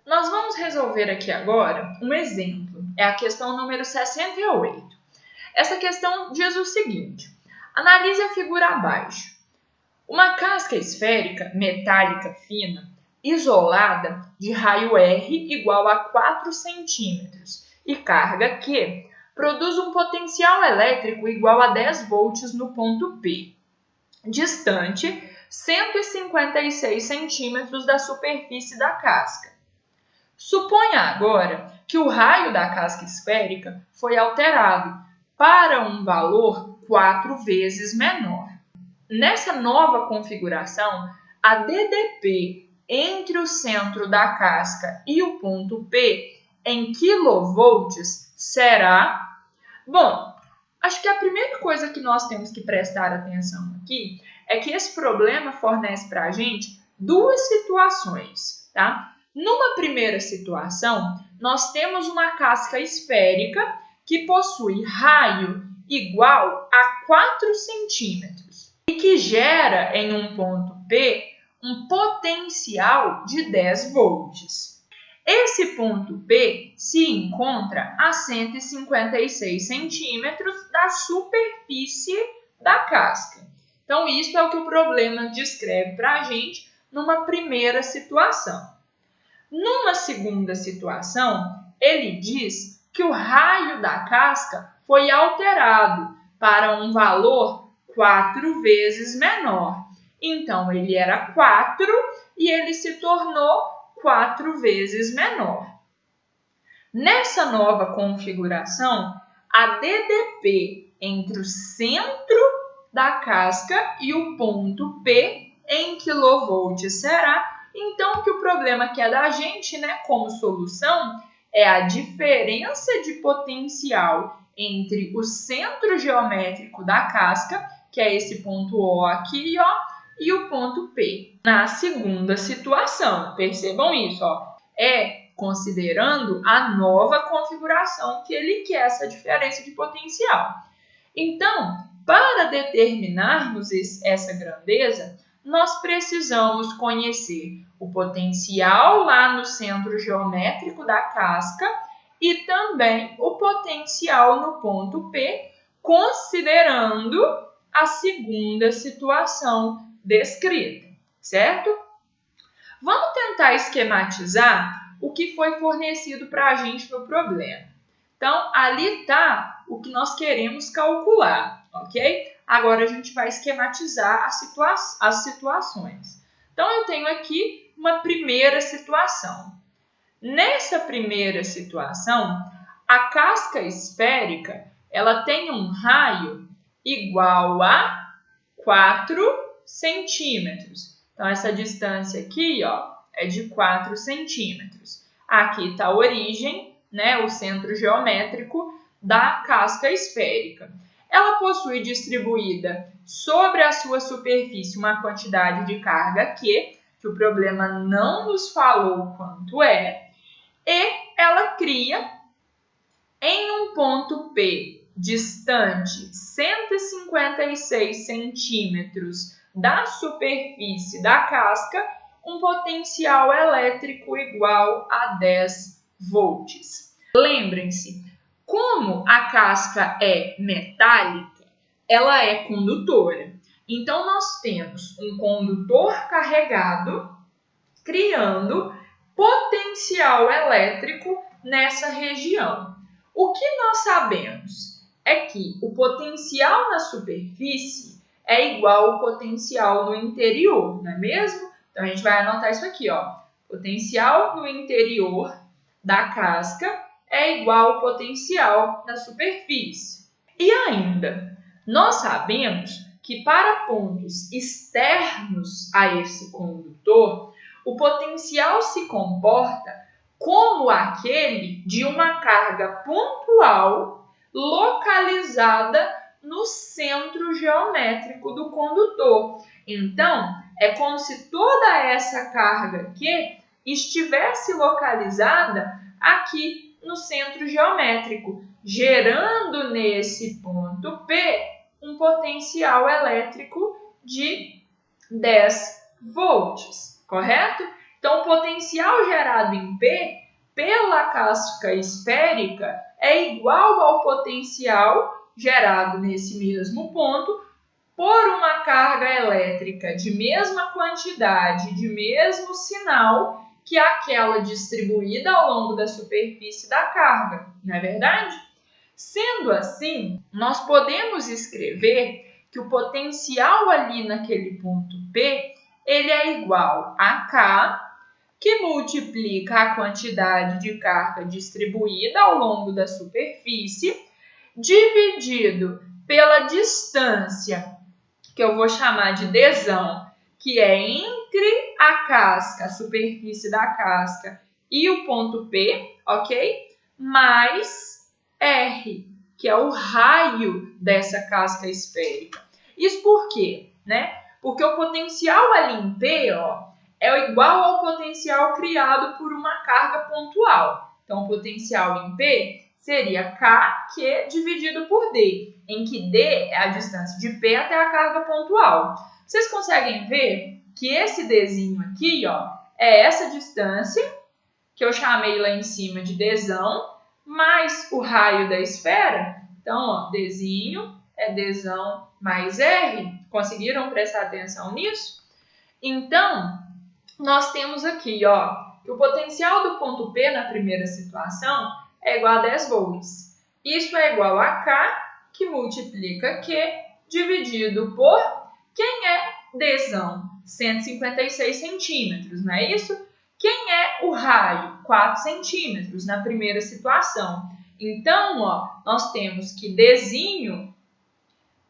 Nós vamos resolver aqui agora um exemplo. É a questão número 68. Essa questão diz o seguinte. Analise a figura abaixo. Uma casca esférica metálica fina, isolada, de raio R igual a 4 centímetros e carga Q, produz um potencial elétrico igual a 10 volts no ponto P, distante 156 centímetros da superfície da casca. Suponha agora que o raio da casca esférica foi alterado para um valor 4 vezes menor. Nessa nova configuração, a DDP entre o centro da casca e o ponto P em quilovolts será... Bom, acho que a primeira coisa que nós temos que prestar atenção aqui é que esse problema fornece para a gente duas situações, tá? Numa primeira situação, nós temos uma casca esférica que possui raio igual a 4 centímetros e que gera em um ponto P um potencial de 10 volts. Esse ponto P se encontra a 156 centímetros da superfície da casca. Então, isso é o que o problema descreve para a gente numa primeira situação. Numa segunda situação, ele diz que o raio da casca foi alterado para um valor 4 vezes menor. Então, ele era 4 e ele se tornou 4 vezes menor. Nessa nova configuração, a DDP entre o centro da casca e o ponto P em quilovolts será... Então, o que o problema quer da gente, como solução, é a diferença de potencial entre o centro geométrico da casca, que é esse ponto O aqui, e o ponto P. Na segunda situação, percebam isso, é considerando a nova configuração que ele quer essa diferença de potencial. Então, para determinarmos essa grandeza, nós precisamos conhecer o potencial lá no centro geométrico da casca e também o potencial no ponto P, considerando a segunda situação descrita, certo? Vamos tentar esquematizar o que foi fornecido para a gente no problema. Então, ali está o que nós queremos calcular, ok? Agora, a gente vai esquematizar as situações. Então, eu tenho aqui uma primeira situação. Nessa primeira situação, a casca esférica ela tem um raio igual a 4 centímetros. Então, essa distância aqui é de 4 centímetros. Aqui está a origem, o centro geométrico da casca esférica. Ela possui distribuída sobre a sua superfície uma quantidade de carga que o problema não nos falou quanto é, e ela cria em um ponto P distante 156 centímetros da superfície da casca um potencial elétrico igual a 10 volts. Lembrem-se, como a casca é metálica, ela é condutora. Então, nós temos um condutor carregado criando potencial elétrico nessa região. O que nós sabemos é que o potencial na superfície é igual ao potencial no interior, não é mesmo? Então, a gente vai anotar isso aqui, Potencial no interior da casca é igual ao potencial na superfície. E ainda, nós sabemos que para pontos externos a esse condutor, o potencial se comporta como aquele de uma carga pontual localizada no centro geométrico do condutor. Então, é como se toda essa carga aqui estivesse localizada aqui no centro geométrico, gerando nesse ponto P um potencial elétrico de 10 volts, correto? Então, o potencial gerado em P pela casca esférica é igual ao potencial gerado nesse mesmo ponto por uma carga elétrica de mesma quantidade, de mesmo sinal, que aquela distribuída ao longo da superfície da carga, não é verdade? Sendo assim, nós podemos escrever que o potencial ali naquele ponto P, ele é igual a K, que multiplica a quantidade de carga distribuída ao longo da superfície, dividido pela distância, que eu vou chamar de Dzão, que é entre a casca, a superfície da casca e o ponto P, ok? Mais R, que é o raio dessa casca esférica. Isso por quê? Porque o potencial ali em P, é igual ao potencial criado por uma carga pontual. Então, o potencial em P seria Kq dividido por D, em que D é a distância de P até a carga pontual. Vocês conseguem ver que esse Dzinho aqui, é essa distância, que eu chamei lá em cima de Dzão, mais o raio da esfera. Então, Dzinho é Dzão mais R. Conseguiram prestar atenção nisso? Então, nós temos aqui, que o potencial do ponto P na primeira situação é igual a 10 volts. Isso é igual a K, que multiplica Q, dividido por quem é Dzão? 156 centímetros, não é isso? Quem é o raio? 4 centímetros na primeira situação. Então, nós temos que Dzinho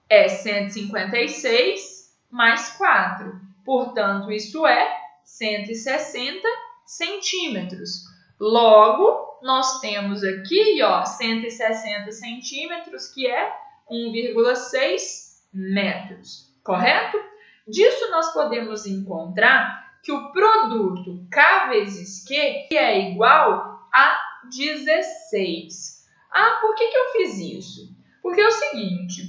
é 156 mais 4. Portanto, isso é 160 centímetros. Logo, nós temos aqui 160 centímetros, que é 1,6 metros, correto? Disso nós podemos encontrar que o produto K vezes Q é igual a 16. Por que eu fiz isso? Porque é o seguinte,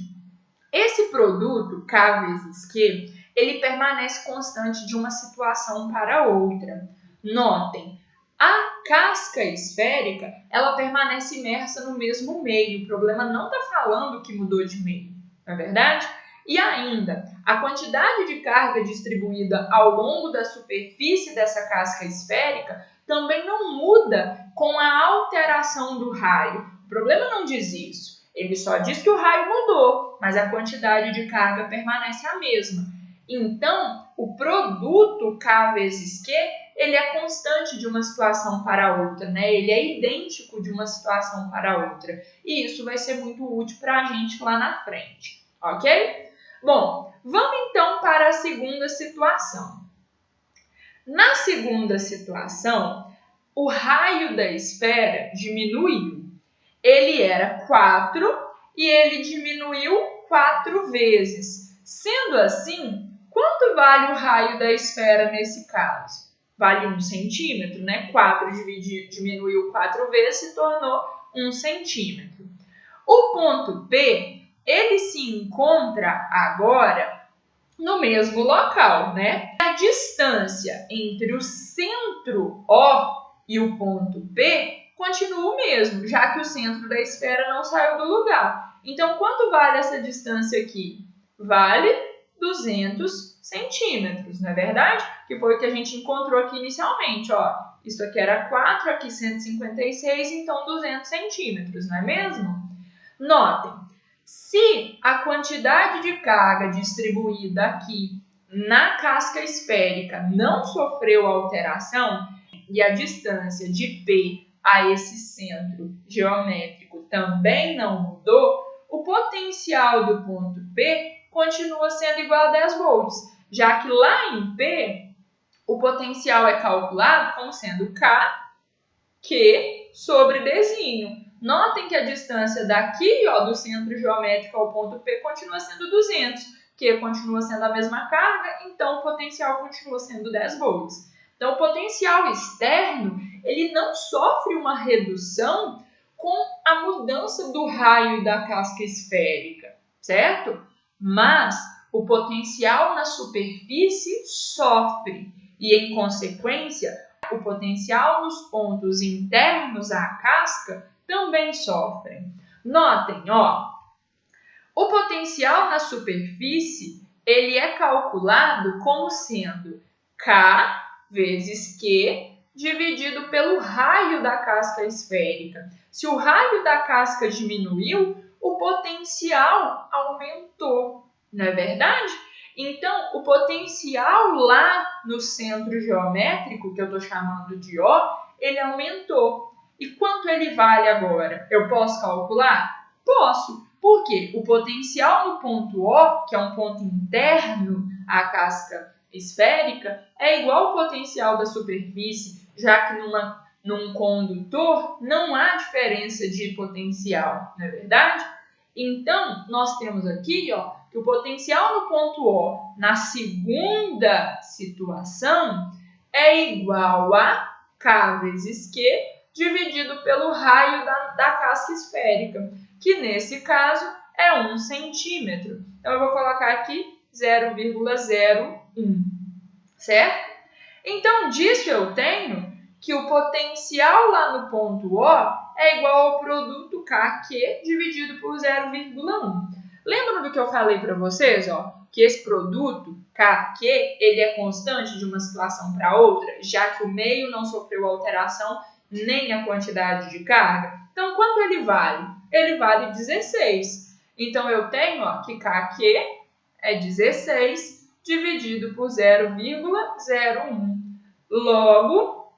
esse produto K vezes Q, ele permanece constante de uma situação para outra. Notem, a casca esférica, ela permanece imersa no mesmo meio. O problema não está falando que mudou de meio, não é verdade? E ainda, a quantidade de carga distribuída ao longo da superfície dessa casca esférica também não muda com a alteração do raio. O problema não diz isso. Ele só diz que o raio mudou, mas a quantidade de carga permanece a mesma. Então, o produto K vezes Q, ele é constante de uma situação para outra, Ele é idêntico de uma situação para outra. E isso vai ser muito útil para a gente lá na frente, ok? Bom, vamos então para a segunda situação. Na segunda situação, o raio da esfera diminuiu. Ele era 4 e ele diminuiu 4 vezes. Sendo assim, quanto vale o raio da esfera nesse caso? Vale 1 centímetro, 4 diminuiu 4 vezes, se tornou 1 centímetro. O ponto P, ele se encontra agora no mesmo local, A distância entre o centro O e o ponto P continua o mesmo, já que o centro da esfera não saiu do lugar. Então, quanto vale essa distância aqui? Vale 200 centímetros, não é verdade? Que foi o que a gente encontrou aqui inicialmente, Isso aqui era 4, aqui 156, então 200 centímetros, não é mesmo? Notem, se a quantidade de carga distribuída aqui na casca esférica não sofreu alteração e a distância de P a esse centro geométrico também não mudou, o potencial do ponto P continua sendo igual a 10 volts, já que lá em P o potencial é calculado como sendo K, Q sobre Dzinho. Notem que a distância daqui, do centro geométrico ao ponto P continua sendo 200, Q continua sendo a mesma carga, então o potencial continua sendo 10 volts. Então, o potencial externo, ele não sofre uma redução com a mudança do raio da casca esférica, certo? Mas o potencial na superfície sofre. e, em consequência, o potencial nos pontos internos à casca também sofrem. Notem, o potencial na superfície ele é calculado como sendo K vezes Q dividido pelo raio da casca esférica. Se o raio da casca diminuiu, o potencial aumentou, não é verdade? Então, o potencial lá no centro geométrico, que eu estou chamando de O, ele aumentou. E quanto ele vale agora? Eu posso calcular? Posso. Por quê? O potencial no ponto O, que é um ponto interno à casca esférica, é igual ao potencial da superfície, já que num condutor não há diferença de potencial, não é verdade? Então, nós temos aqui que o potencial no ponto O na segunda situação é igual a K vezes Q dividido pelo raio da casca esférica, que nesse caso é 1 centímetro. Então, eu vou colocar aqui 0,01, certo? Então, disso eu tenho que o potencial lá no ponto O é igual ao produto KQ dividido por 0,1. Lembram do que eu falei para vocês? Que esse produto KQ ele é constante de uma situação para outra, já que o meio não sofreu alteração nem a quantidade de carga. Então, quanto ele vale? Ele vale 16. Então, eu tenho que KQ é 16 dividido por 0,01. Logo,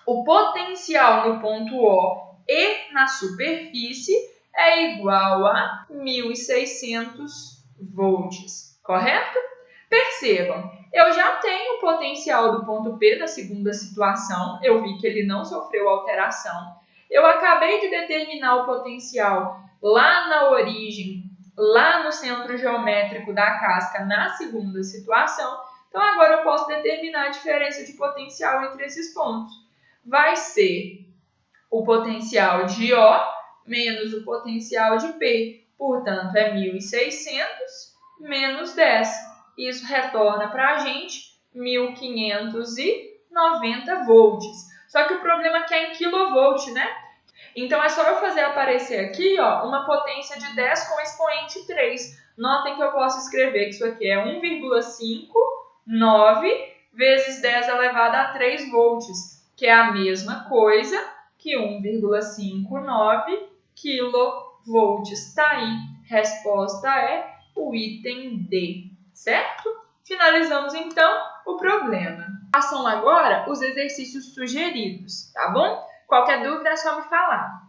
o potencial no ponto O e na superfície é igual a 1.600 volts, correto? Percebam, eu já tenho o potencial do ponto P na segunda situação, eu vi que ele não sofreu alteração. Eu acabei de determinar o potencial lá na origem, lá no centro geométrico da casca na segunda situação. Então, agora eu posso determinar a diferença de potencial entre esses pontos. Vai ser o potencial de O menos o potencial de P. Portanto, é 1.600 menos 10. Isso retorna para a gente 1.590 volts. Só que o problema aqui é em quilovolt, né? Então, é só eu fazer aparecer aqui uma potência de 10 com expoente 3. Notem que eu posso escrever que isso aqui é 1,59 vezes 10 elevado a 3 volts, que é a mesma coisa que 1,59 kV. Está aí. Resposta é o item D, certo? Finalizamos, então, o problema. Façam agora os exercícios sugeridos, tá bom? Qualquer dúvida é só me falar.